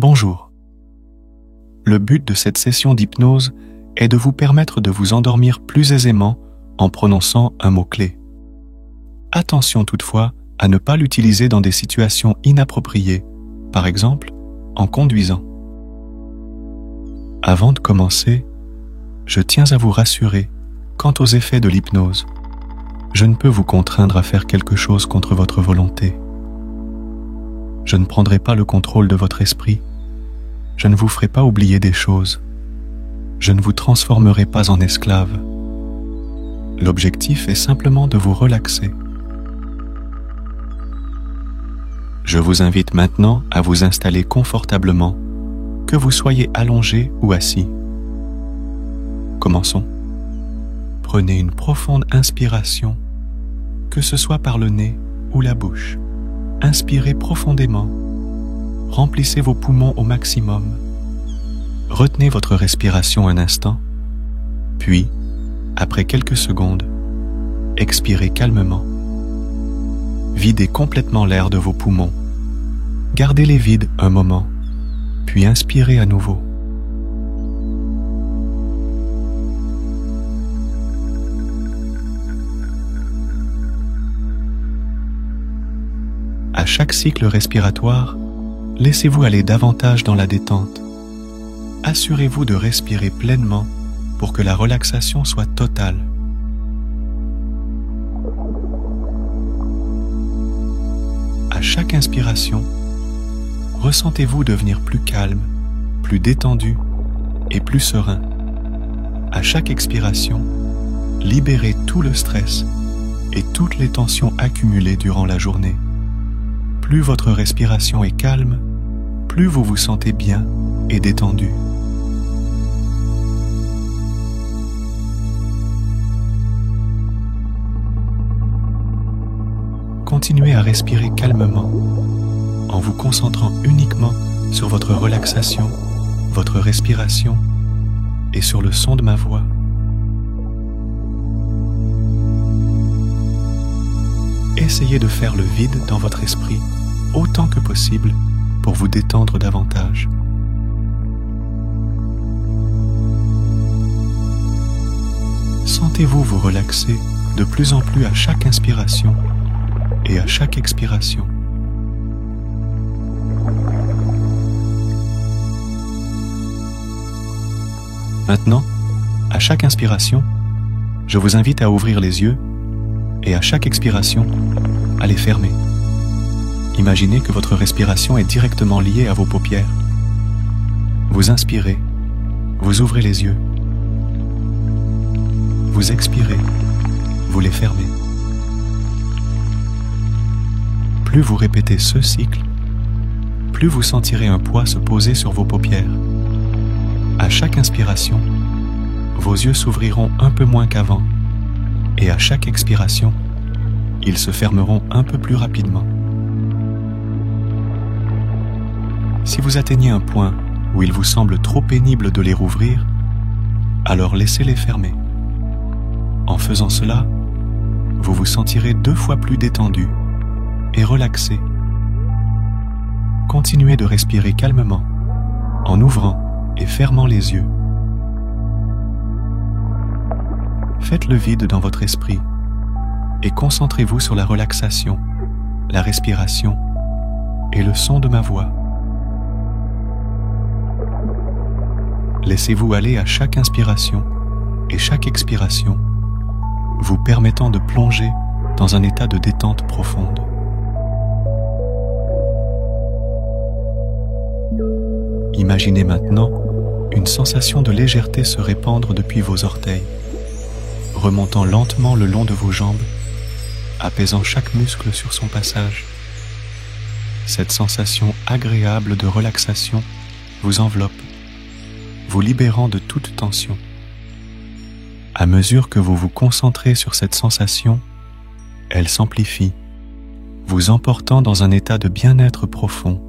Bonjour. Le but de cette session d'hypnose est de vous permettre de vous endormir plus aisément en prononçant un mot-clé. Attention toutefois à ne pas l'utiliser dans des situations inappropriées, par exemple en conduisant. Avant de commencer, je tiens à vous rassurer quant aux effets de l'hypnose. Je ne peux vous contraindre à faire quelque chose contre votre volonté. Je ne prendrai pas le contrôle de votre esprit. Je ne vous ferai pas oublier des choses. Je ne vous transformerai pas en esclave. L'objectif est simplement de vous relaxer. Je vous invite maintenant à vous installer confortablement, que vous soyez allongé ou assis. Commençons. Prenez une profonde inspiration, que ce soit par le nez ou la bouche. Inspirez profondément. Remplissez vos poumons au maximum. Retenez votre respiration un instant, puis, après quelques secondes, expirez calmement. Videz complètement l'air de vos poumons. Gardez-les vides un moment, puis inspirez à nouveau. À chaque cycle respiratoire, laissez-vous aller davantage dans la détente. Assurez-vous de respirer pleinement pour que la relaxation soit totale. À chaque inspiration, ressentez-vous devenir plus calme, plus détendu et plus serein. À chaque expiration, libérez tout le stress et toutes les tensions accumulées durant la journée. Plus votre respiration est calme, plus vous vous sentez bien et détendu. Continuez à respirer calmement, en vous concentrant uniquement sur votre relaxation, votre respiration et sur le son de ma voix. Essayez de faire le vide dans votre esprit autant que possible pour vous détendre davantage. Sentez-vous vous relaxer de plus en plus à chaque inspiration et à chaque expiration. Maintenant, à chaque inspiration, je vous invite à ouvrir les yeux et à chaque expiration, à les fermer. Imaginez que votre respiration est directement liée à vos paupières. Vous inspirez, vous ouvrez les yeux. Vous expirez, vous les fermez. Plus vous répétez ce cycle, plus vous sentirez un poids se poser sur vos paupières. À chaque inspiration, vos yeux s'ouvriront un peu moins qu'avant, et à chaque expiration, ils se fermeront un peu plus rapidement. Si vous atteignez un point où il vous semble trop pénible de les rouvrir, alors laissez-les fermer. En faisant cela, vous vous sentirez 2 fois plus détendu et relaxé. Continuez de respirer calmement, en ouvrant et fermant les yeux. Faites le vide dans votre esprit et concentrez-vous sur la relaxation, la respiration et le son de ma voix. Laissez-vous aller à chaque inspiration et chaque expiration, vous permettant de plonger dans un état de détente profonde. Imaginez maintenant une sensation de légèreté se répandre depuis vos orteils, remontant lentement le long de vos jambes, apaisant chaque muscle sur son passage. Cette sensation agréable de relaxation vous enveloppe, vous libérant de toute tension. À mesure que vous vous concentrez sur cette sensation, elle s'amplifie, vous emportant dans un état de bien-être profond.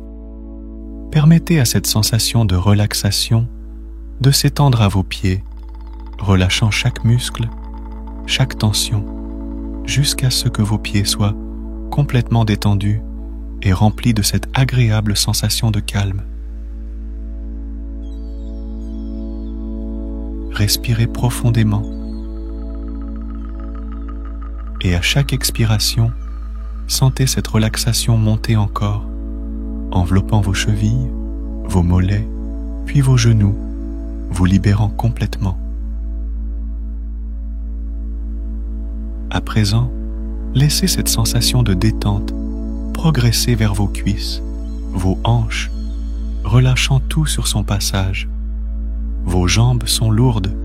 Permettez à cette sensation de relaxation de s'étendre à vos pieds, relâchant chaque muscle, chaque tension, jusqu'à ce que vos pieds soient complètement détendus et remplis de cette agréable sensation de calme. respirez profondément. Et à chaque expiration, sentez cette relaxation monter encore, enveloppant vos chevilles, vos mollets, puis vos genoux, vous libérant complètement. À présent, laissez cette sensation de détente progresser vers vos cuisses, vos hanches, relâchant tout sur son passage. Vos jambes sont lourdes,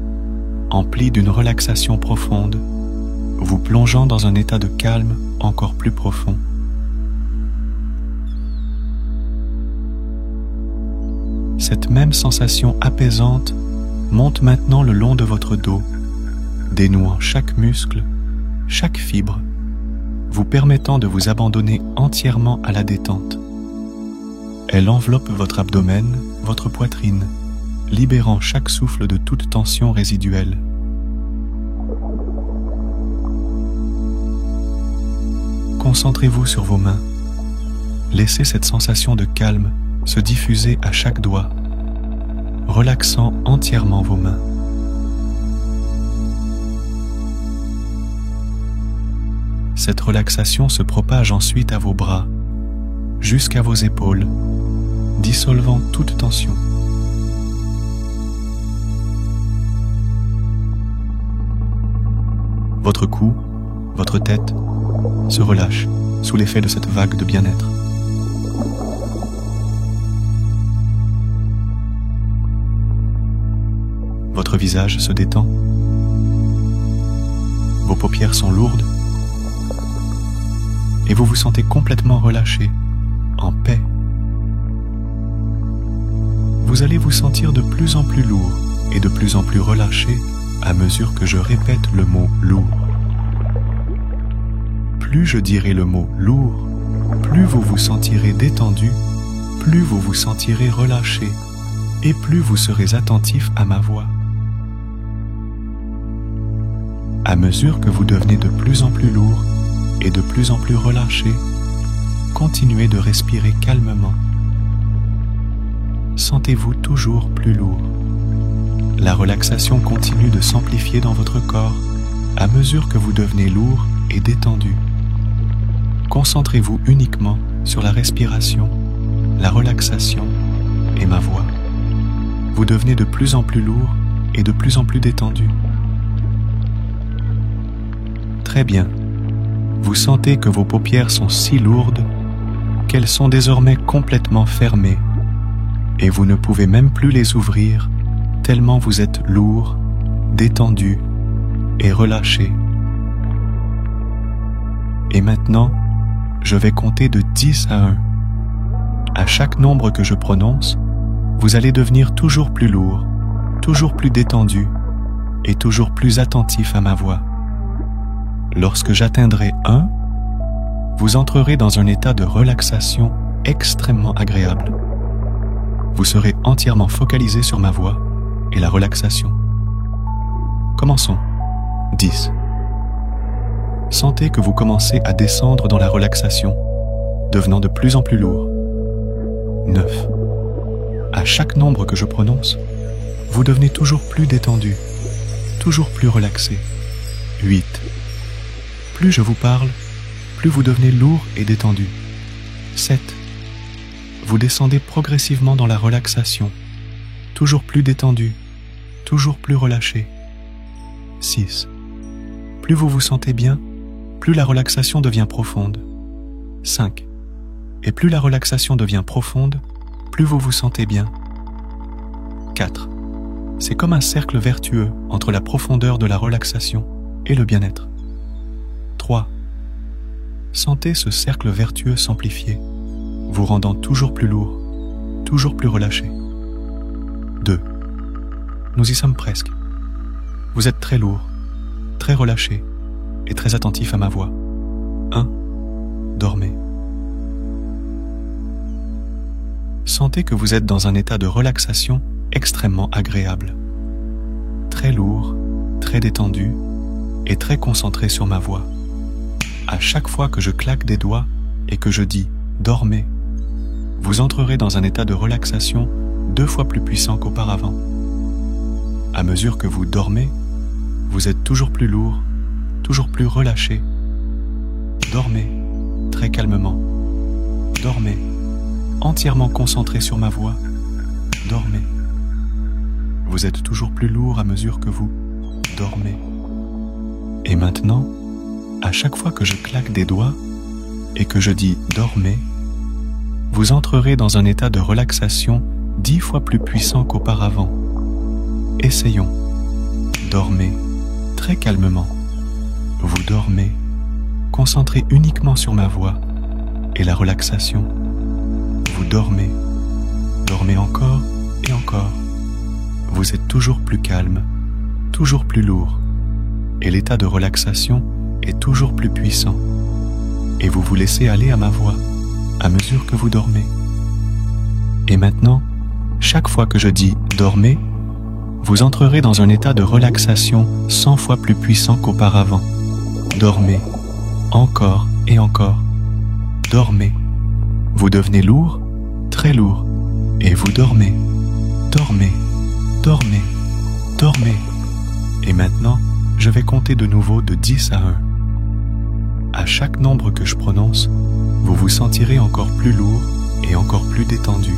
emplies d'une relaxation profonde, vous plongeant dans un état de calme encore plus profond. Cette même sensation apaisante monte maintenant le long de votre dos, dénouant chaque muscle, chaque fibre, vous permettant de vous abandonner entièrement à la détente. Elle enveloppe votre abdomen, votre poitrine, libérant chaque souffle de toute tension résiduelle. Concentrez-vous sur vos mains. Laissez cette sensation de calme se diffuser à chaque doigt, relaxant entièrement vos mains. Cette relaxation se propage ensuite à vos bras, jusqu'à vos épaules, dissolvant toute tension. Votre cou, votre tête se relâchent sous l'effet de cette vague de bien-être. Votre visage se détend. Vos paupières sont lourdes et vous vous sentez complètement relâché, en paix. Vous allez vous sentir de plus en plus lourd et de plus en plus relâché à mesure que je répète le mot lourd. Plus je dirai le mot lourd, plus vous vous sentirez détendu, plus vous vous sentirez relâché et plus vous serez attentif à ma voix. À mesure que vous devenez de plus en plus lourd et de plus en plus relâché, continuez de respirer calmement. Sentez-vous toujours plus lourd. La relaxation continue de s'amplifier dans votre corps à mesure que vous devenez lourd et détendu. Concentrez-vous uniquement sur la respiration, la relaxation et ma voix. Vous devenez de plus en plus lourd et de plus en plus détendu. Très bien. Vous sentez que vos paupières sont si lourdes qu'elles sont désormais complètement fermées et vous ne pouvez même plus les ouvrir tellement vous êtes lourd, détendu et relâché. Et maintenant, je vais compter de 10 à 1. À chaque nombre que je prononce, vous allez devenir toujours plus lourd, toujours plus détendu et toujours plus attentif à ma voix. Lorsque j'atteindrai 1, vous entrerez dans un état de relaxation extrêmement agréable. Vous serez entièrement focalisé sur ma voix et la relaxation. Commençons. 10. Sentez que vous commencez à descendre dans la relaxation, devenant de plus en plus lourd. 9. À chaque nombre que je prononce, vous devenez toujours plus détendu, toujours plus relaxé. 8. Plus je vous parle, plus vous devenez lourd et détendu. 7. Vous descendez progressivement dans la relaxation, toujours plus détendu, toujours plus relâché. 6. Plus vous vous sentez bien, plus la relaxation devient profonde. 5. Et plus la relaxation devient profonde, plus vous vous sentez bien. 4. C'est comme un cercle vertueux entre la profondeur de la relaxation et le bien-être. 3. Sentez ce cercle vertueux s'amplifier, vous rendant toujours plus lourd, toujours plus relâché. 2. Nous y sommes presque. Vous êtes très lourd, très relâché et très attentif à ma voix. 1. Dormez. Sentez que vous êtes dans un état de relaxation extrêmement agréable. Très lourd, très détendu et très concentré sur ma voix. À chaque fois que je claque des doigts et que je dis « dormez », vous entrerez dans un état de relaxation 2 fois plus puissant qu'auparavant. À mesure que vous dormez, vous êtes toujours plus lourd, toujours plus relâché. Dormez très calmement. Dormez, entièrement concentré sur ma voix. Dormez. Vous êtes toujours plus lourd à mesure que vous dormez. Et maintenant, à chaque fois que je claque des doigts et que je dis « dormez », vous entrerez dans un état de relaxation 10 fois plus puissant qu'auparavant. Essayons. Dormez très calmement. Vous dormez, concentré uniquement sur ma voix et la relaxation. Vous dormez. Dormez encore et encore. Vous êtes toujours plus calme, toujours plus lourd, et l'état de relaxation est toujours plus puissant. Et vous vous laissez aller à ma voix, à mesure que vous dormez. Et maintenant, chaque fois que je dis « dormez », vous entrerez dans un état de relaxation 100 fois plus puissant qu'auparavant. Dormez, encore et encore. Dormez. Vous devenez lourd, très lourd, et vous dormez. Dormez, dormez, dormez. Et maintenant, je vais compter de nouveau de 10 à 1. À chaque nombre que je prononce, vous vous sentirez encore plus lourd et encore plus détendu.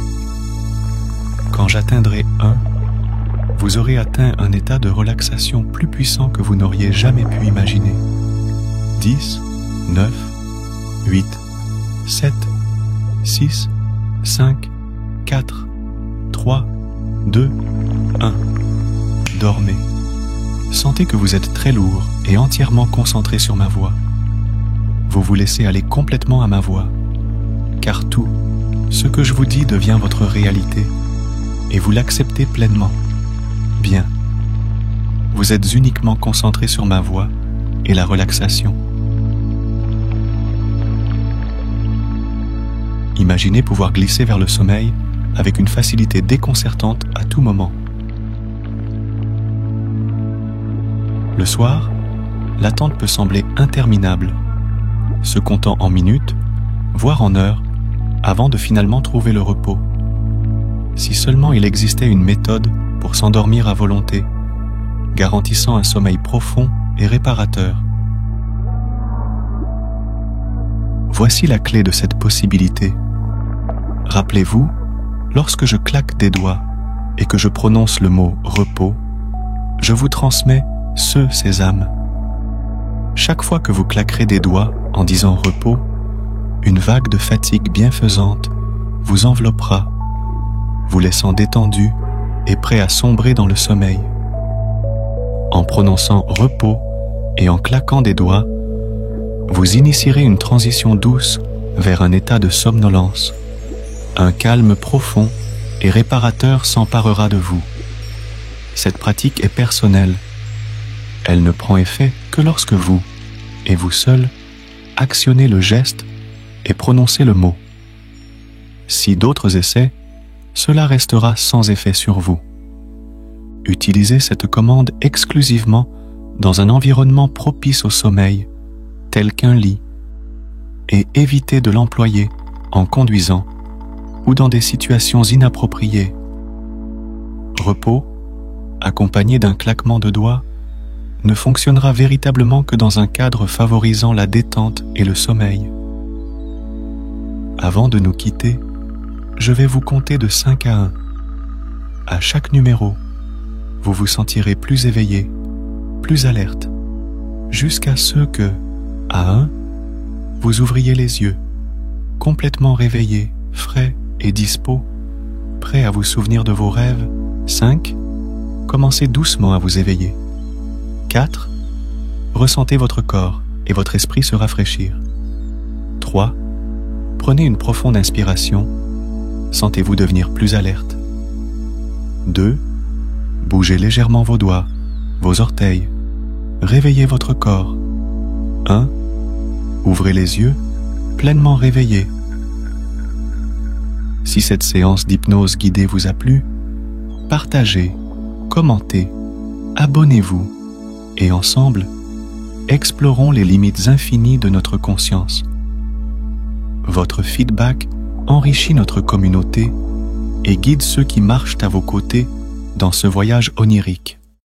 Quand j'atteindrai 1, vous aurez atteint un état de relaxation plus puissant que vous n'auriez jamais pu imaginer. 10, 9, 8, 7, 6, 5, 4, 3, 2, 1. Dormez. Sentez que vous êtes très lourd et entièrement concentré sur ma voix. Vous vous laissez aller complètement à ma voix, car tout, ce que je vous dis devient votre réalité, et vous l'acceptez pleinement. Bien. Vous êtes uniquement concentré sur ma voix et la relaxation. Imaginez pouvoir glisser vers le sommeil avec une facilité déconcertante à tout moment. Le soir, l'attente peut sembler interminable, se comptant en minutes, voire en heures, avant de finalement trouver le repos. Si seulement il existait une méthode pour s'endormir à volonté, garantissant un sommeil profond et réparateur. Voici la clé de cette possibilité. Rappelez-vous, lorsque je claque des doigts et que je prononce le mot « repos », je vous transmets ce sésame. Chaque fois que vous claquerez des doigts en disant « repos », une vague de fatigue bienfaisante vous enveloppera, vous laissant détendu et prêt à sombrer dans le sommeil. En prononçant « repos » et en claquant des doigts, vous initierez une transition douce vers un état de somnolence. Un calme profond et réparateur s'emparera de vous. Cette pratique est personnelle. Elle ne prend effet que lorsque vous, et vous seul, actionnez le geste et prononcez le mot. Si d'autres essaient, cela restera sans effet sur vous. Utilisez cette commande exclusivement dans un environnement propice au sommeil, tel qu'un lit, et évitez de l'employer en conduisant ou dans des situations inappropriées. Repos, accompagné d'un claquement de doigts, ne fonctionnera véritablement que dans un cadre favorisant la détente et le sommeil. Avant de nous quitter, je vais vous compter de 5 à 1. À chaque numéro, vous vous sentirez plus éveillé, plus alerte, jusqu'à ce que, à 1, vous ouvriez les yeux, complètement réveillé, frais et dispo, prêt à vous souvenir de vos rêves. 5, commencez doucement à vous éveiller. 4, ressentez votre corps et votre esprit se rafraîchir. 3, prenez une profonde inspiration, sentez-vous devenir plus alerte. 2, bougez légèrement vos doigts, vos orteils, réveillez votre corps. 1, ouvrez les yeux, pleinement réveillés. Si cette séance d'hypnose guidée vous a plu, partagez, commentez, abonnez-vous et ensemble, explorons les limites infinies de notre conscience. Votre feedback enrichit notre communauté et guide ceux qui marchent à vos côtés dans ce voyage onirique.